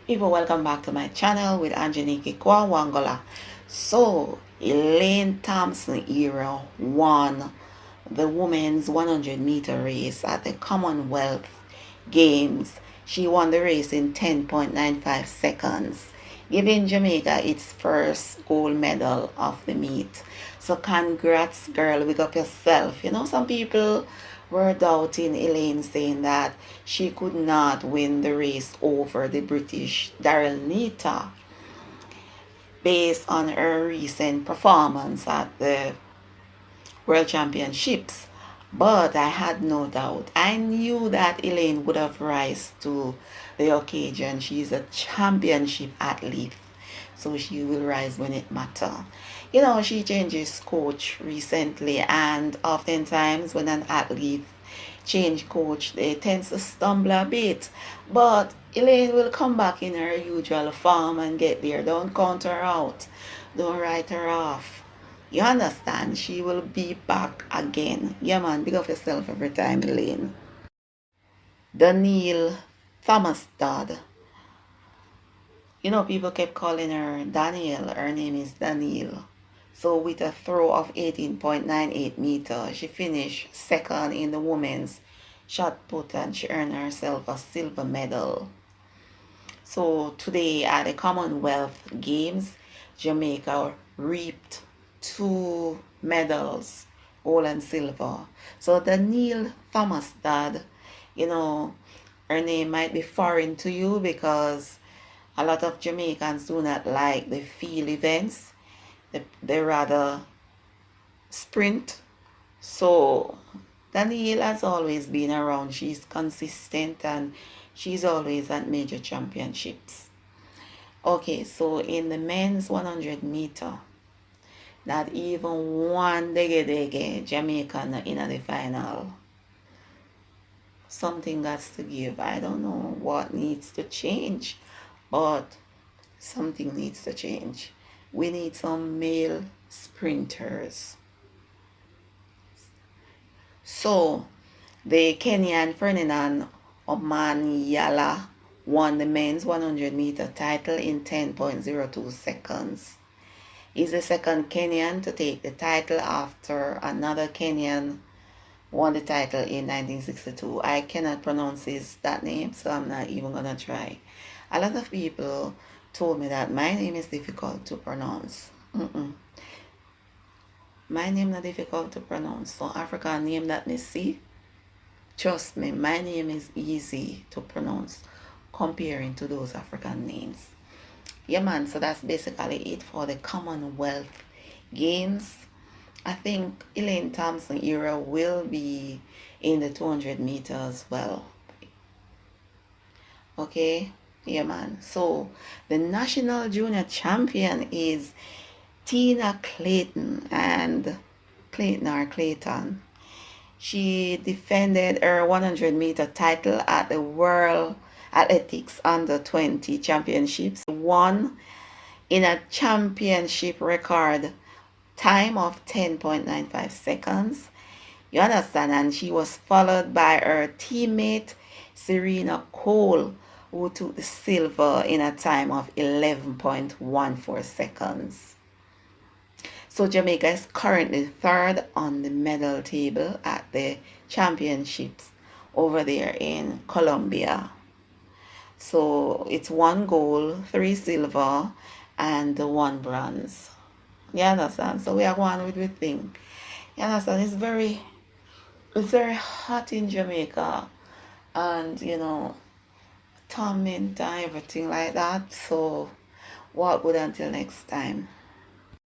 People, welcome back to my channel with Anjaniki Kwawangola. So, Elaine Thompson Herah won the women's 100-meter race at the Commonwealth Games. She won the race in 10.95 seconds, giving Jamaica its first gold medal of the meet. So congrats, girl, big up yourself. Some people were doubting Elaine, saying that she could not win the race over the British Daryl Nita based on her recent performance at the World Championships. But I had no doubt. I knew that Elaine would have rise to the occasion. She's a championship athlete, so she will rise when it matters. She changes coach recently, and oftentimes when an athlete change coach, they tend to stumble a bit. But Elaine will come back in her usual form and get there. Don't count her out. Don't write her off. You understand? She will be back again. Yeah, man, big up yourself every time, Elaine. Danielle Thomas dad. People kept calling her Danielle. Her name is Danielle. So with a throw of 18.98 meters, she finished second in the women's shot put and she earned herself a silver medal. So today at the Commonwealth Games, Jamaica reaped two medals, gold and silver. So Danielle Thomas dad, her name might be foreign to you because a lot of Jamaicans do not like the field events. They rather sprint. So Danielle has always been around. She's consistent and she's always at major championships. Okay, so in the men's 100 meter, not even one dege Jamaican in the final. Something got to give. I don't know what needs to change, but something needs to change. We need some male sprinters. So the Kenyan Fernando Omanyala won the men's 100-meter title in 10.02 seconds. He's the second Kenyan to take the title after another Kenyan won the title in 1962. I cannot pronounce that name, so I'm not even going to try. A lot of people told me that my name is difficult to pronounce. My name not difficult to pronounce. So African name that me see, trust me, my name is easy to pronounce comparing to those African names. Yeah, man, so that's basically it for the Commonwealth Games. I think Elaine Thompson Herah will be in the 200 meters as well. Okay, yeah, man. So the national junior champion is Tina Clayton and Clayton. She defended her 100-meter title at the World Athletics Under 20 Championships. Won in a championship record time of 10.95 seconds. You understand? And she was followed by her teammate Serena Cole, who took the silver in a time of 11.14 seconds. So Jamaica is currently third on the medal table at the championships over there in Colombia. So it's 1 gold, 3 silver, and 1 bronze. You understand? So we are going with the thing. You understand? It's very hot in Jamaica, and torment and everything like that. So what good until next time.